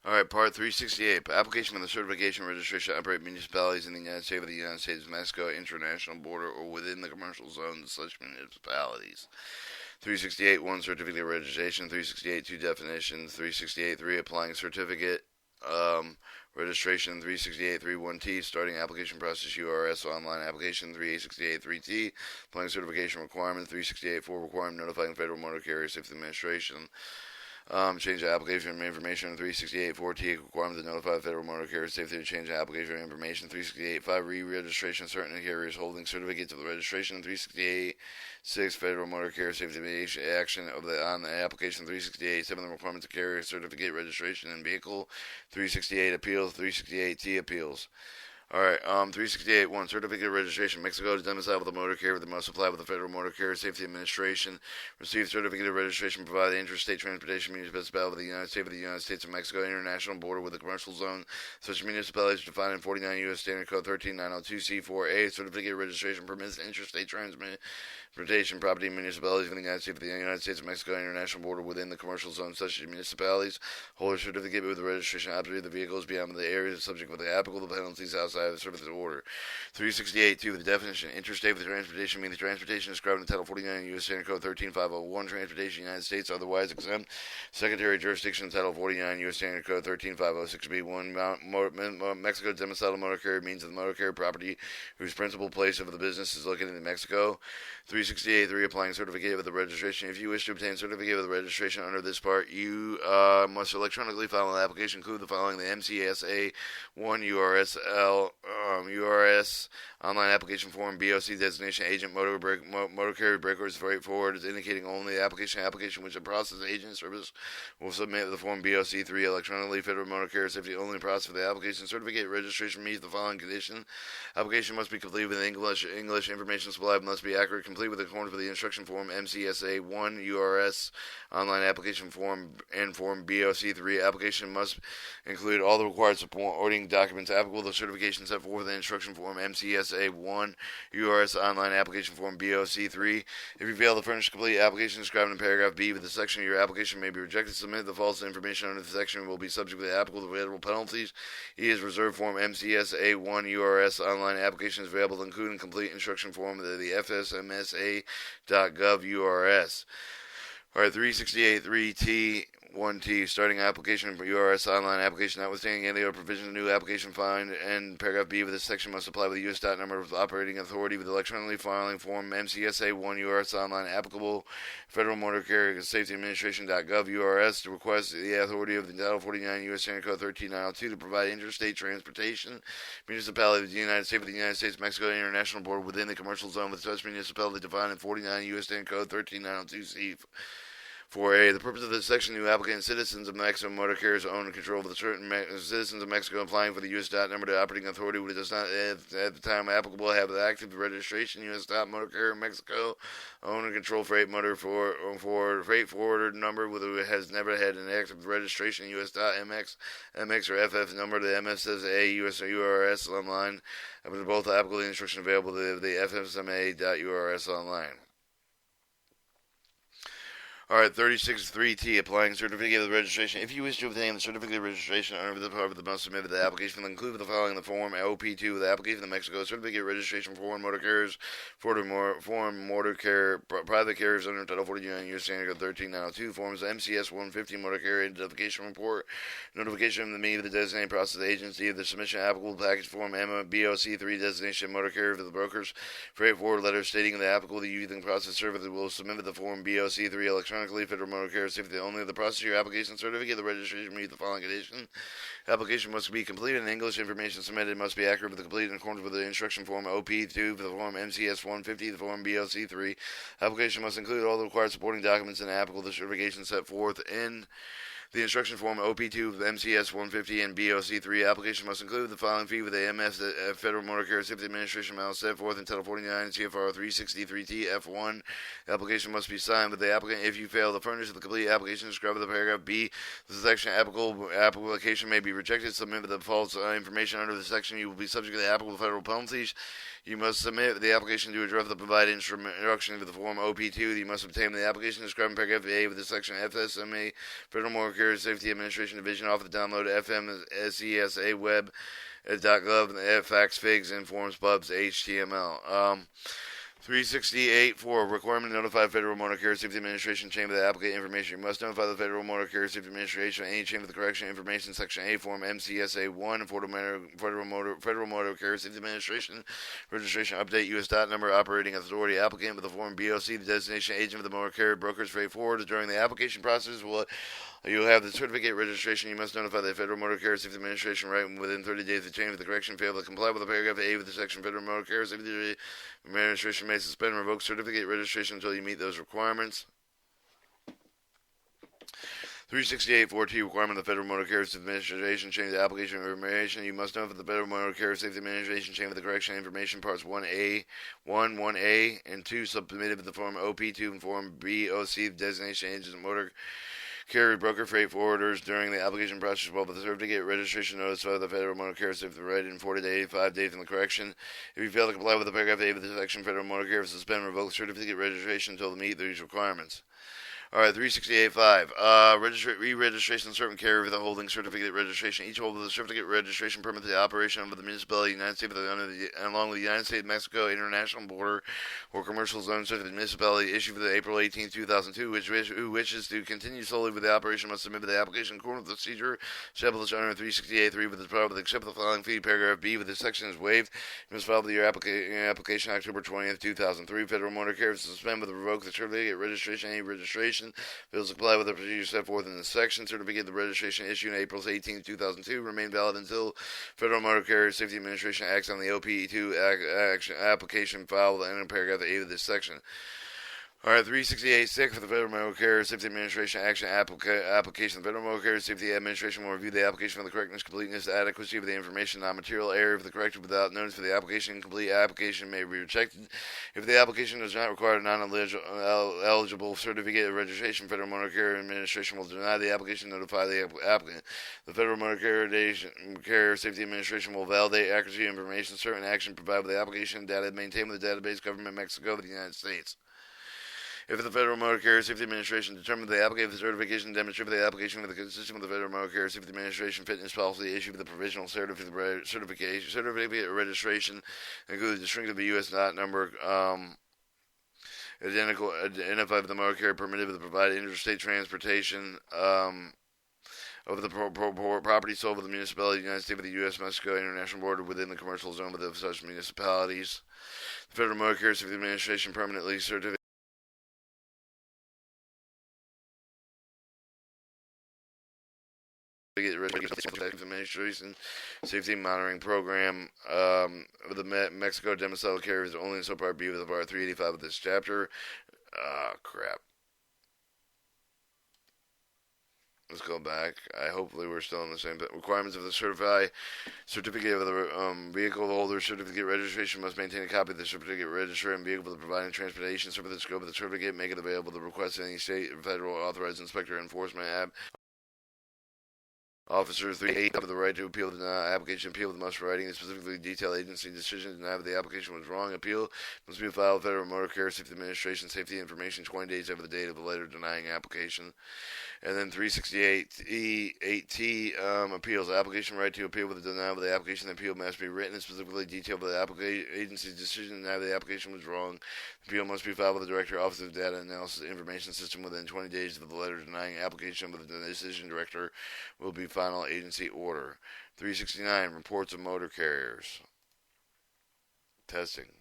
All right, Part 368. Application for the certification and registration to operate municipalities in the United States of the United States, Mexico, international border, or within the commercial zone of such municipalities. 368. 1. Certificate of registration. 368. 2. Definitions. 368. 3. Applying certificate. Registration. 368. 3. 1T. Starting application process. URS online application. 368. 3T. Applying certification requirements. 368. 4. Requirement notifying Federal Motor Carrier Safety Administration. Change the application information. 368 4T requirement to notify the Federal Motor Carrier Safety to change the application information. 368 5 re-registration. Certain carriers holding certificates of the registration. 368 6 Federal Motor Carrier Safety action on the application. 368 7 the requirements of carrier certificate registration and vehicle. 368 appeals. 368 T appeals. Alright, 368 1. Certificate of registration. Mexico is domiciled with a motor carrier that must apply with the Federal Motor Carrier Safety Administration. Receive certificate of registration provided interstate transportation municipality of the United States of Mexico, international border with a commercial zone. Such municipalities are defined in 49 U.S. Standard Code 13902C4A. Certificate of registration permits interstate transportation property municipalities of the United States of Mexico, international border within the commercial zone. Such municipalities hold a certificate with the registration operate the vehicles beyond the areas subject with the applicable penalties outside of the service order. 368 2. The definition. Interstate with transportation means the transportation described in Title 49 U.S. Standard Code 13501. Transportation United States otherwise exempt. Secondary jurisdiction Title 49 U.S. Standard Code 13506B1. Mexico domiciled motor carrier means that the motor carrier property whose principal place of the business is located in Mexico. 368 3. Applying certificate of the registration. If you wish to obtain certificate of the registration under this part, you must electronically file an application. Include the following: the MCSA 1 URS online application form, BOC designation agent, motor carrier breakers, freight forwarders, indicating only the application which the process agent service will submit the form BOC 3 electronically. Federal Motor Carrier Safety only process for the application. Certificate registration meets the following condition: application must be complete with English information supplied must be accurate, complete with accordance with the instruction form MCSA 1 URS online application form and form BOC 3. Application must include all the required supporting documents applicable to the certification set forth in the instruction form MCSA 1 URS online application form BOC 3. If you fail to furnish complete application described in paragraph B with the section of your application may be rejected. Submit the false information under the section will be subject to the applicable federal penalties. E is reserved form MCSA 1 URS online application is available including complete instruction form of the FSMSA.gov URS. Alright, 368 3T 1T, starting application for URS online application, notwithstanding any other provision of new application find, and paragraph B of this section must apply with the U.S. number of operating authority with electronically filing form MCSA 1 URS online applicable Federal Motor Carrier Safety Administration.gov URS to request the authority of the Title 49 U.S. Standard Code 13902 to provide interstate transportation municipality of the United States of Mexico international border within the commercial zone with such municipality defined in 49 U.S. Standard Code 13902C. 4A. The purpose of this section, new applicant citizens of Mexico motor carriers own and control of the certain citizens of Mexico applying for the U.S. number to operating authority which does not at the time applicable have the active registration U.S. motor carrier in Mexico own and control freight motor for freight forwarder number who has never had an active registration U.S. MX or FF number. The MSSA U.S. or URS online. Both applicable instruction available to the FSMA.URS online. Alright, 36.3T, applying certificate of registration. If you wish to obtain the certificate of registration under the part of the must submit the application, then include the following: the form OP2, the application of Mexico certificate of registration for foreign motor carriers, foreign motor carrier, private carriers under Title 49 U.S. Standard Code 13902, forms MCS 150 motor carrier identification report, notification of the meeting of the designated process agency of the submission applicable package form BOC 3 designation motor carrier for the brokers, freight forward letter stating the applicable the using process service will submit the form BOC 3 electronically. Federal Motor Carrier Safety only the process of your application certificate. The registration meet the following condition: application must be completed in English. Information submitted must be accurate with the complete in accordance with the instruction form OP2 for the form MCS 150, the form BOC 3. Application must include all the required supporting documents and applicable the certification set forth in the instruction form OP2 of MCS 150 and BOC 3. Application must include the filing fee with the Federal Motor Carrier Safety Administration amount set forth in Title 49 CFR 363T F1. Application must be signed with the applicant. If you fail to furnish the complete application described in the paragraph B, the section application may be rejected. Submit with the false information under the section. You will be subject to the applicable federal penalties. You must submit the application to address the provided instruction for the form OP2. You must obtain the application described in paragraph A with the section FSMA Federal Motor Carrier Safety Administration Division offer to download FMSESA web .gov and fax figs and forms pubs HTML. 368.4 requirement to notify Federal Motor Carrier Safety Administration chamber of the applicant information. You must notify the Federal Motor Carrier Safety Administration any chamber of the correction information section A form MCSA 1 Federal Motor Carrier Safety Administration registration update U.S. dot number operating authority applicant with the form BOC the designation agent of the motor carrier brokers freight forward during the application process will you'll have the certificate registration. You must notify the Federal Motor Carrier Safety Administration right within 30 days of the change of the correction fail to comply with the paragraph A of the section. Federal Motor Carrier Safety Administration may suspend and revoke certificate registration until you meet those requirements. 368.4T requirement of the Federal Motor Carrier Safety Administration change the application information. You must notify the Federal Motor Carrier Safety Administration change of the correction information parts 1A, 1A, and 2 submitted with the form OP2 and form BOC designation agents motor carrier broker freight forwarders during the application process while the certificate registration notice of the Federal Motor Carrier Safety right in 40 to 85 days from the correction. If you fail to comply with the paragraph A of the section, Federal Motor Carrier suspend and revoke certificate registration until they meet these requirements. Alright, 368.5. Re-registration of certain carrier with a holding certificate registration. Each holder of the certificate registration permit to the operation of the municipality of the United States along with the United States-Mexico international border or commercial zone certificate municipality issued for the April 18, 2002, who wishes to continue solely with the operation must submit the application according to the procedure established under 368.3 with the problem with except the following fee. Paragraph B with the section is waived. You must file with your application October 20th, 2003. Federal Motor Carrier suspend with the revoke the certificate registration any registration fails to comply with the procedure set forth in this section. Certificate of the registration issued on April 18, 2002 remain valid until Federal Motor Carrier Safety Administration acts on the OPE2 application filed in paragraph A of this section. Alright, 368.6 for the Federal Motor Carrier Safety Administration action application. The Federal Motor Carrier Safety Administration will review the application for the correctness, completeness, adequacy of the information, non-material error of the corrected without notice for the application. Incomplete application may be rejected. If the application does not require a non-eligible certificate of registration, Federal Motor Carrier Administration will deny the application, notify the applicant. The Federal Motor Carrier Safety Administration will validate accuracy of information, certain action provided with the application, data maintained with the database government Mexico of the United States. If the Federal Motor Carrier Safety Administration determines the applicant for certification demonstrate the application with the consistent with the Federal Motor Carrier Safety Administration fitness policy issued with the provisional certificate of registration, including the string of the U.S. dot number identified with the motor carrier permitted with the provided interstate transportation of the property sold with the municipality of the United States with the U.S.-Mexico international border within the commercial zone of such municipalities. The Federal Motor Carrier Safety Administration permanently certificate Administration Safety Monitoring Program of the Mexico domicile carriers only in subpart B of the part 385 of this chapter. Crap. Let's go back. Hopefully we're still in the same requirements of the certificate of the vehicle holder. Certificate registration must maintain a copy of the certificate register and vehicle for the providing transportation. The scope of the certificate, make it available to request any state or federal authorized inspector enforcement Officer 3.8 have the right to appeal the application. Appeal with must writing. Specifically detailed agency decision to deny that the application was wrong. Appeal must be filed with Federal Motor Carrier Safety Administration safety information 20 days after the date of the letter denying application. And then 368.8T appeals. Application right to appeal with the denial of the application. The appeal must be written and specifically detailed for the agency's decision to deny the application was wrong. The appeal must be filed with the Director, Office of Data Analysis Information System within 20 days of the letter denying application, with the decision director will be final agency order. 369 reports of motor carriers. Testing.